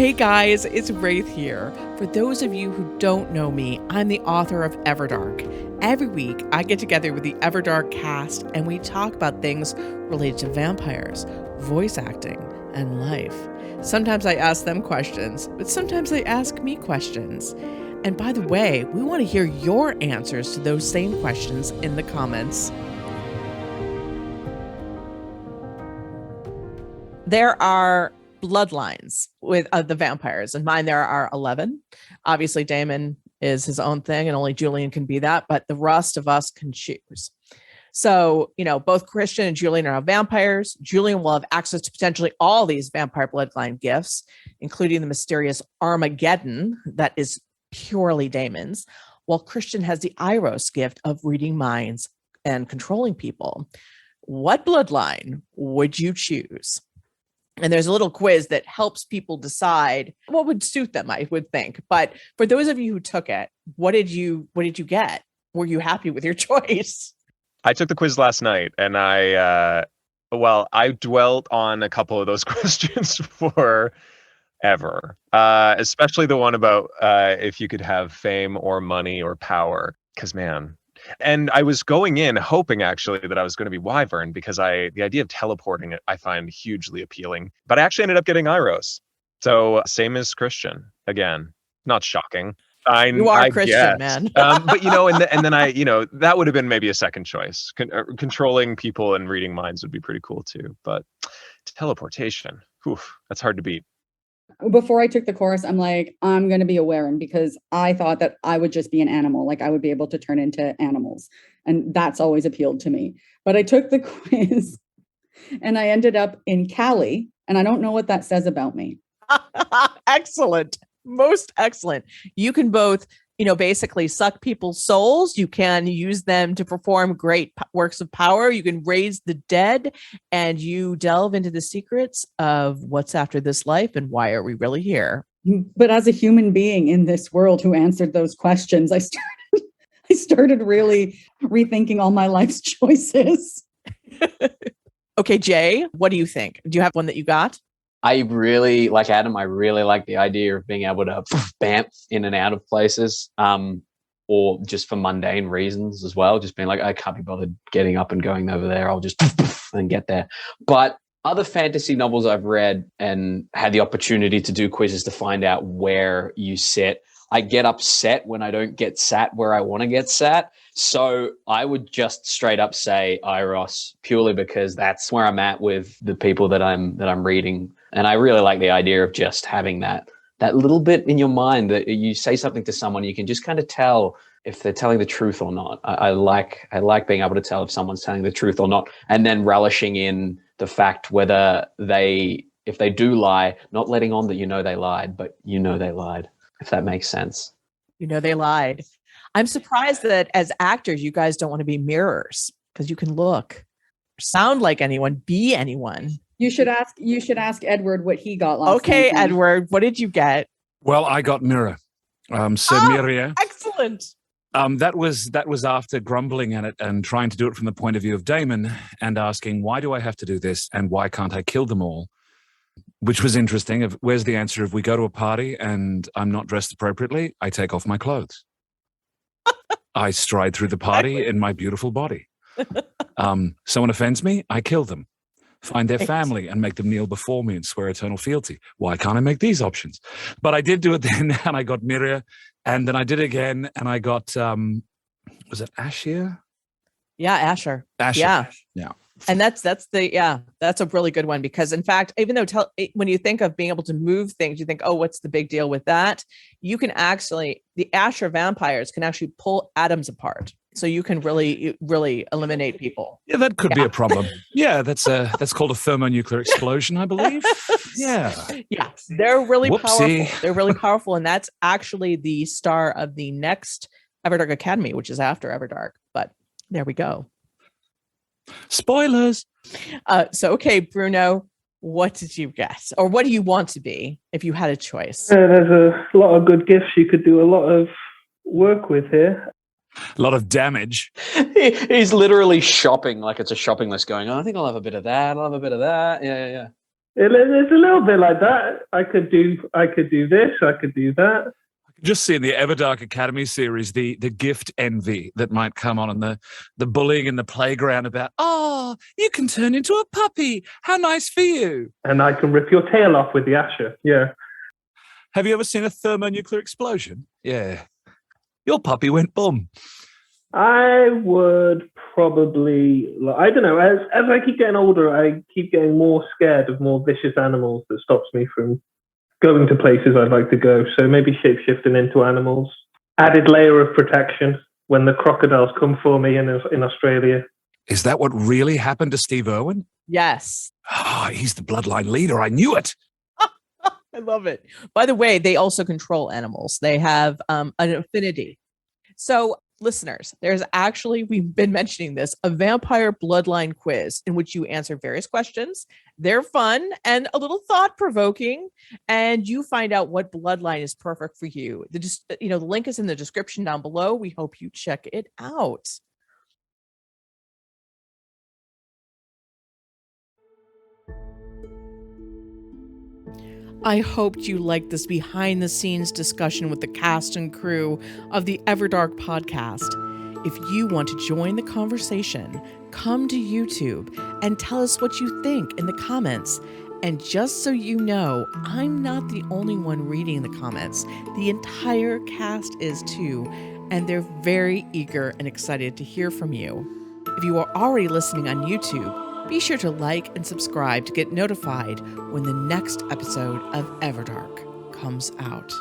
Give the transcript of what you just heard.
Hey guys, it's Raythe here. For those of you who don't know me, I'm the author of Everdark. Every week, I get together with the Everdark cast and we talk about things related to vampires, voice acting, and life. Sometimes I ask them questions, but sometimes they ask me questions. And by the way, we want to hear your answers to those same questions in the comments. There are bloodlines with the vampires. In mine, there are 11. Obviously, Damon is his own thing and only Julian can be that, but the rest of us can choose. So, both Christian and Julian are vampires. Julian will have access to potentially all these vampire bloodline gifts, including the mysterious Armageddon that is purely Damon's, while Christian has the Iros gift of reading minds and controlling people. What bloodline would you choose? And there's a little quiz that helps people decide what would suit them, I would think. But for those of you who took it, what did you get? Were you happy with your choice? I took the quiz last night and I dwelt on a couple of those questions forever, especially the one about if you could have fame or money or power, because man. And I was going in hoping actually that I was going to be Wyvern because the idea of teleporting it I find hugely appealing. But I actually ended up getting Iros. So same as Christian. Again, not shocking. You are Christian, man. But and then that would have been maybe a second choice. Controlling people and reading minds would be pretty cool too. But teleportation, that's hard to beat. Before I took the course, I'm like, I'm going to be a Weren because I thought that I would just be an animal. Like I would be able to turn into animals. And that's always appealed to me. But I took the quiz and I ended up in Cali. And I don't know what that says about me. Excellent. Most excellent. You can both, basically suck people's souls. You can use them to perform great works of power. You can raise the dead, and you delve into the secrets of what's after this life and why are we really here. But as a human being in this world who answered those questions, I started really rethinking all my life's choices. Okay, Jay, what do you think? Do you have one that you got? I really like Adam. I really like the idea of being able to bamf in and out of places, or just for mundane reasons as well. Just being like, I can't be bothered getting up and going over there. I'll just and get there. But other fantasy novels I've read and had the opportunity to do quizzes to find out where you sit, I get upset when I don't get sat where I want to get sat. So I would just straight up say Iros, purely because that's where I'm at with the people that I'm reading. And I really like the idea of just having that little bit in your mind that you say something to someone, you can just kind of tell if they're telling the truth or not. I like being able to tell if someone's telling the truth or not, and then relishing in the fact whether if they do lie, not letting on that they lied, but they lied, if that makes sense. They lied. I'm surprised that as actors, you guys don't want to be mirrors because you can look, sound like anyone, be anyone. You should ask Edward what he got last Okay, night. Edward, what did you get? Well, I got Mirror. Miria. Excellent. That was after grumbling at it and trying to do it from the point of view of Damon and asking, why do I have to do this and why can't I kill them all? Which was interesting. Where's the answer? If we go to a party and I'm not dressed appropriately, I take off my clothes. I stride through the party in my beautiful body. Someone offends me, I kill them. Find their family and make them kneel before me and swear eternal fealty. Why can't I make these options? But I did do it then, and I got Miria, and then I did it again, and I got, was it Ashir? Yeah, Asher. Yeah. And that's a really good one because in fact, even though when you think of being able to move things, you think, oh, what's the big deal with that? You can actually, the Asher vampires can actually pull atoms apart. So you can really, really eliminate people. Yeah, that could be a problem. Yeah, that's called a thermonuclear explosion, I believe. Yeah. Yeah, they're really Whoopsie. powerful. They're really powerful. And that's actually the star of the next Everdark Academy, which is after Everdark. But there we go. Spoilers. Okay, Bruno, what did you guess? Or what do you want to be if you had a choice? There's a lot of good gifts you could do a lot of work with here. A lot of damage. He's literally shopping like it's a shopping list going, oh, I think I'll have a bit of that. I'll have a bit of that. Yeah. It's a little bit like that. I could do this. I could do that. Just see in the Everdark Academy series the gift envy that might come on, and the bullying in the playground about, oh, you can turn into a puppy. How nice for you. And I can rip your tail off with the Asher. Yeah. Have you ever seen a thermonuclear explosion? Yeah. Your puppy went boom. I would probably, I don't know, as I keep getting older, I keep getting more scared of more vicious animals that stops me from going to places I'd like to go. So maybe shapeshifting into animals. Added layer of protection when the crocodiles come for me in Australia. Is that what really happened to Steve Irwin? Yes. Ah, he's the bloodline leader. I knew it. I love it. By the way, they also control animals. They have an affinity. So listeners, there's actually, we've been mentioning this, a vampire bloodline quiz in which you answer various questions. They're fun and a little thought-provoking, and you find out what bloodline is perfect for you. The link is in the description down below. We hope you check it out. I hoped you liked this behind-the-scenes discussion with the cast and crew of the Everdark podcast. If you want to join the conversation, come to YouTube and tell us what you think in the comments. And just so you know, I'm not the only one reading the comments. The entire cast is too, and they're very eager and excited to hear from you. If you are already listening on YouTube, be sure to like and subscribe to get notified when the next episode of Everdark comes out.